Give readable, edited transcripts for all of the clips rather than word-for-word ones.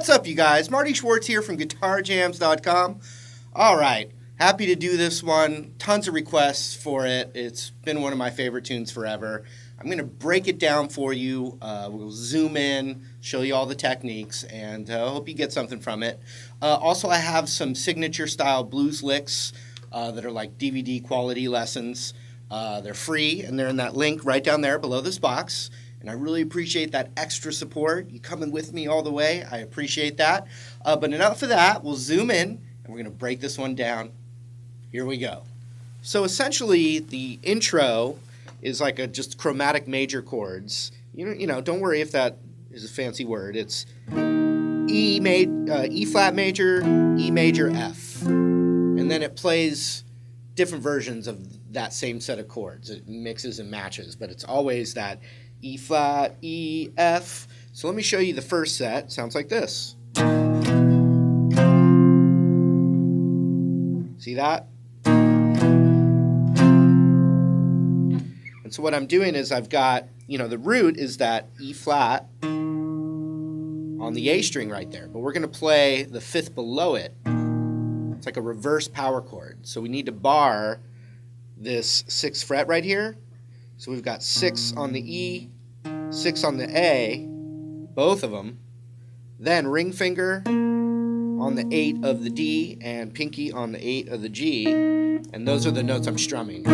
What's up, you guys? Marty Schwartz here from GuitarJams.com. All right, happy to do this one. Tons of requests for it. It's been one of my favorite tunes forever. I'm going to break it down for you. We'll zoom in, show you all the techniques, and I hope you get something from it. Also, I have some signature-style blues licks that are like DVD quality lessons. They're free, and they're in that link right down there below this box. And I really appreciate that extra support. You coming with me all the way. I appreciate that. But enough of that. We'll zoom in, and we're going to break this one down. Here we go. So essentially, the intro is like just chromatic major chords. You know, don't worry if that is a fancy word. It's E flat major, E major, F. And then it plays different versions of that same set of chords. It mixes and matches, but it's always that E flat, E, F. So let me show you the first set. Sounds like this. See that? And so what I'm doing is I've got, the root is that E flat on the A string right there, but we're going to play the fifth below it. It's like a reverse power chord. So we need to bar this 6th fret right here. So we've got 6 on the E, 6 on the A, both of them. Then ring finger on the 8 of the D and pinky on the 8 of the G. And those are the notes I'm strumming.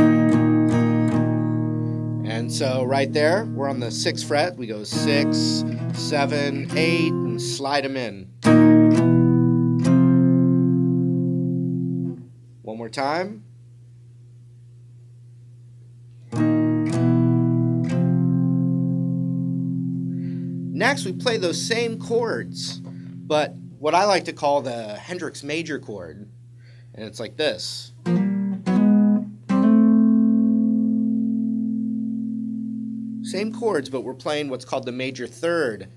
And so right there, we're on the 6th fret. We go 6, 7, 8, and slide them in. One more time. Next, we play those same chords, but what I like to call the Hendrix major chord, and it's like this. Same chords, but we're playing what's called the major third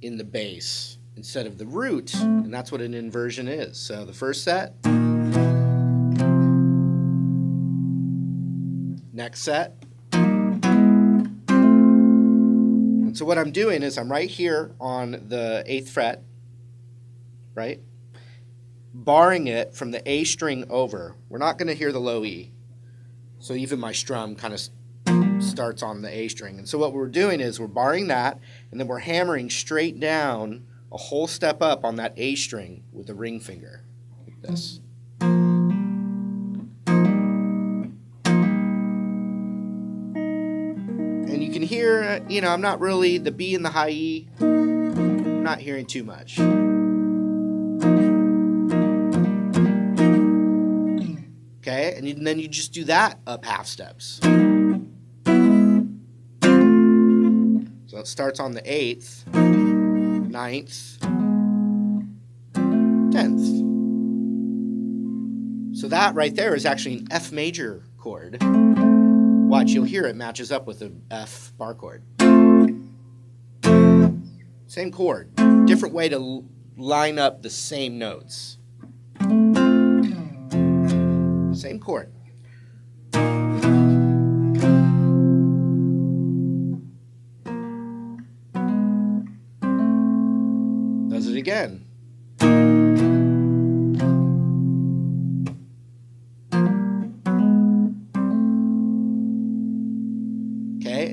in the bass instead of the root, and that's what an inversion is. So the first set, next set. So what I'm doing is I'm right here on the 8th fret, right? Barring it from the A string over. We're not going to hear the low E. So even my strum kind of starts on the A string. And so what we're doing is we're barring that, and then we're hammering straight down a whole step up on that A string with the ring finger, like this. And you can hear, I'm not really, the B and the high E, I'm not hearing too much. Okay, and then you just do that up half steps. So it starts on the 8th, 9th, 10th. So that right there is actually an F major chord. Watch, you'll hear it matches up with the F bar chord. Same chord, different way to line up the same notes. Same chord. Does it again.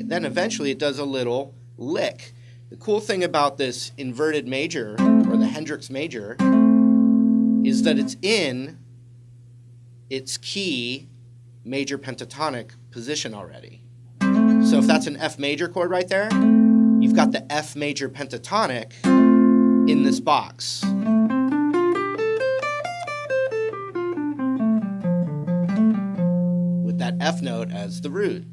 Then eventually it does a little lick. The cool thing about this inverted major, or the Hendrix major, is that it's in its key major pentatonic position already. So if that's an F major chord right there, you've got the F major pentatonic in this box. With that F note as the root.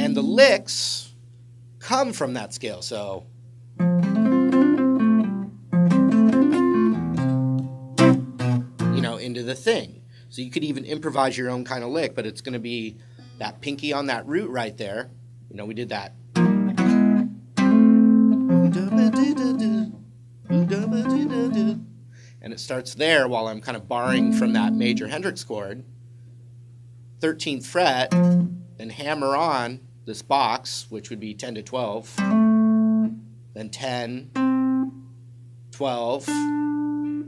And the licks come from that scale, so into the thing. So you could even improvise your own kind of lick, but it's going to be that pinky on that root right there. We did that. And it starts there while I'm kind of barring from that major Hendrix chord. 13th fret, then hammer on this box, which would be 10 to 12, then 10, 12,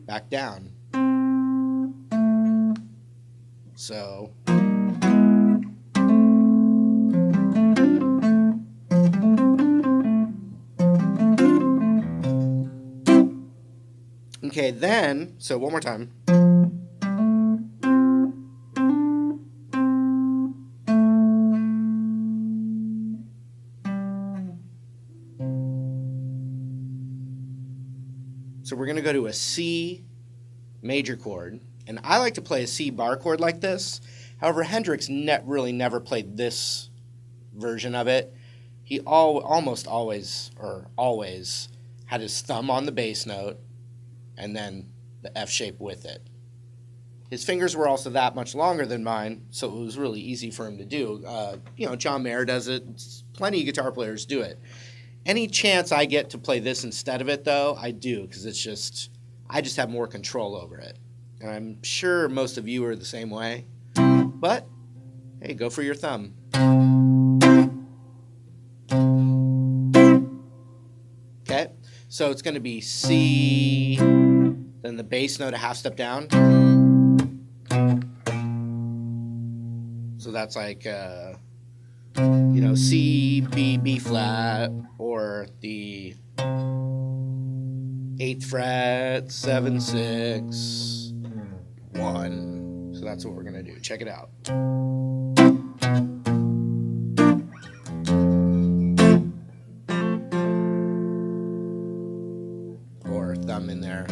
back down. So okay, then, so one more time. So we're going to go to a C major chord, and I like to play a C bar chord like this. However, Hendrix really never played this version of it. He almost always had his thumb on the bass note and then the F shape with it. His fingers were also that much longer than mine, so it was really easy for him to do. John Mayer does it. Plenty of guitar players do it. Any chance I get to play this instead of it, though, I do, because I just have more control over it. And I'm sure most of you are the same way. But, hey, go for your thumb. Okay, so it's going to be C, then the bass note a half step down. So that's like, C, B, B flat, or the 8th fret, 7, 6, 1. So that's what we're going to do. Check it out. Or thumb in there.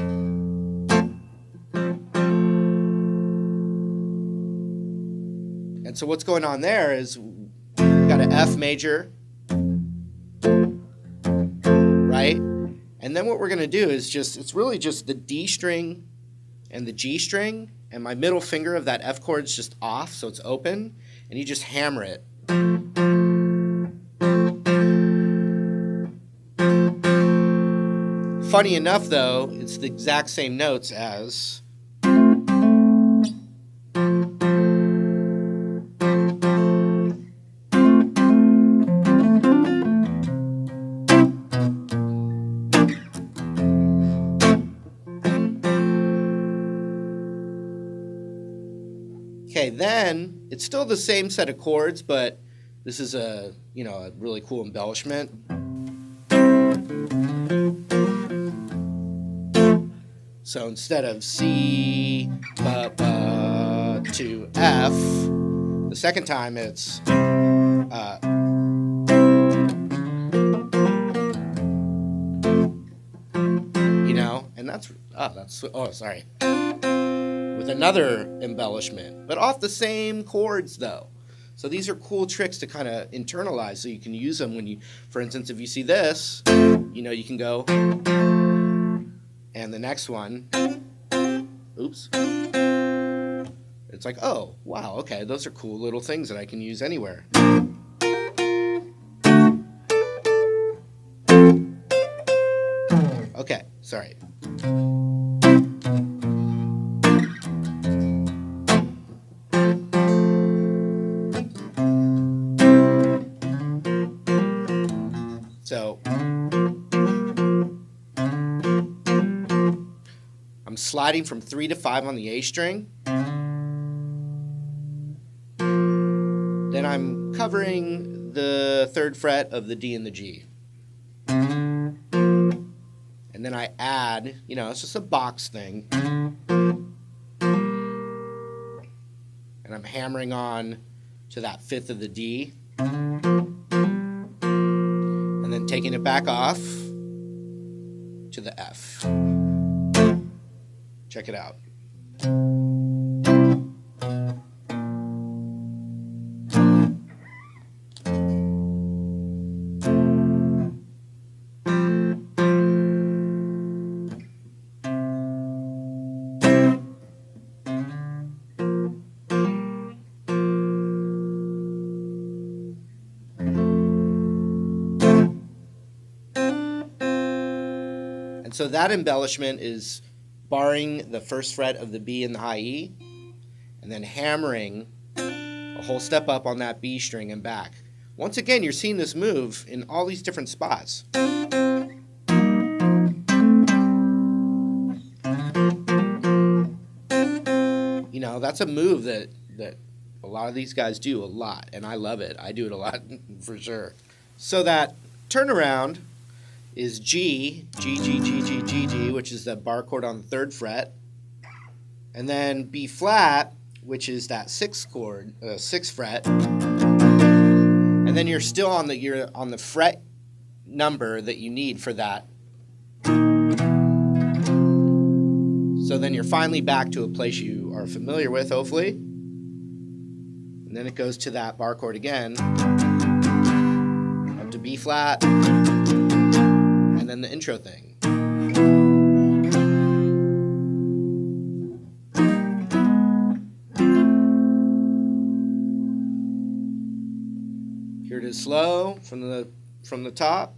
And so what's going on there is we've got an F major, right? And then what we're going to do is it's really just the D string and the G string, and my middle finger of that F chord is just off, so it's open, and you just hammer it. Funny enough, though, it's the exact same notes as okay, then it's still the same set of chords, but this is a really cool embellishment. So instead of C to F, the second time it's and sorry. With another embellishment, but off the same chords though. So these are cool tricks to kind of internalize, so you can use them when you, for instance, if you see this, you can go, and the next one, oops, it's like, oh, wow, okay, those are cool little things that I can use anywhere. Okay, sorry. So I'm sliding from 3 to 5 on the A string. Then I'm covering the 3rd fret of the D and the G. And then I add, it's just a box thing. And I'm hammering on to that 5th of the D. And then taking it back off to the F. Check it out. And so that embellishment is barring the 1st fret of the B and the high E, and then hammering a whole step up on that B string and back. Once again, you're seeing this move in all these different spots. You know, that's a move that a lot of these guys do a lot, and I love it. I do it a lot for sure. So that turnaround is G, G, G, G, G, G, G, which is the bar chord on the 3rd fret, and then B flat, which is that 6th chord, 6th fret, and then you're still on the fret number that you need for that. So then you're finally back to a place you are familiar with, hopefully. And then it goes to that bar chord again, up to B flat, and then the intro thing. Here it is slow from the top.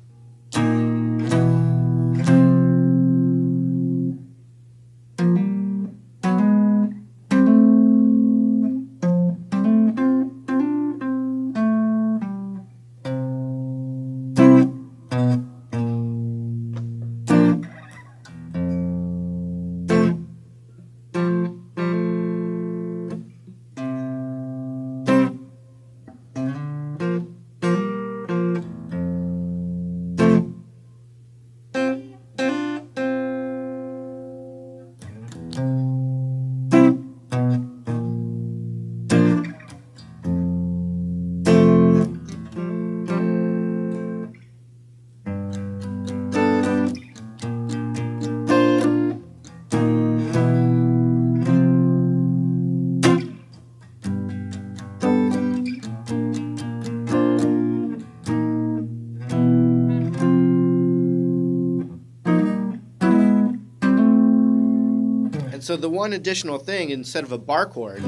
So the one additional thing, instead of a bar chord,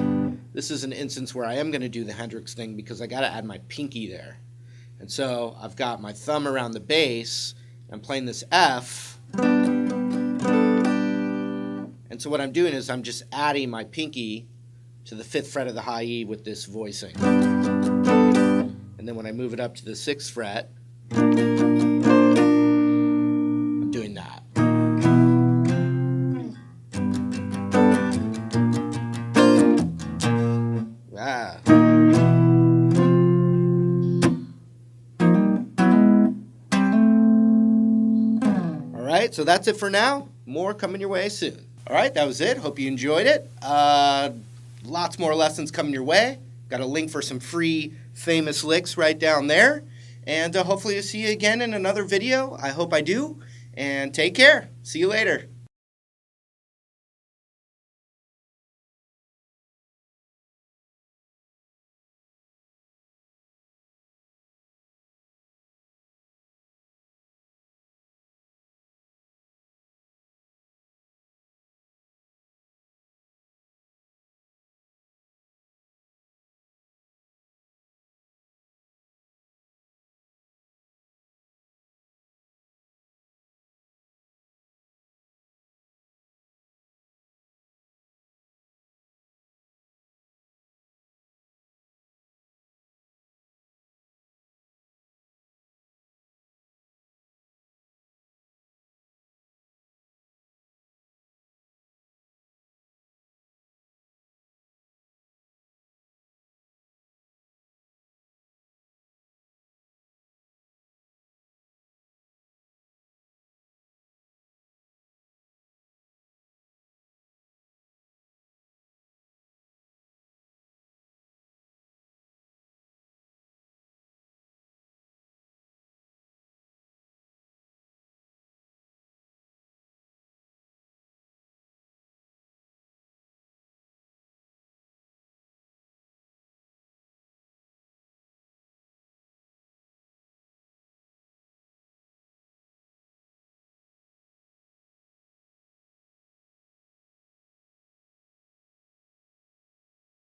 this is an instance where I am going to do the Hendrix thing because I got to add my pinky there. And so I've got my thumb around the bass, I'm playing this F, and so what I'm doing is I'm just adding my pinky to the 5th fret of the high E with this voicing. And then when I move it up to the 6th fret, I'm doing that. Alright, so that's it for now. More coming your way soon. Alright, that was it. Hope you enjoyed it. Lots more lessons coming your way. Got a link for some free famous licks right down there. And hopefully I'll see you again in another video. I hope I do. And take care. See you later.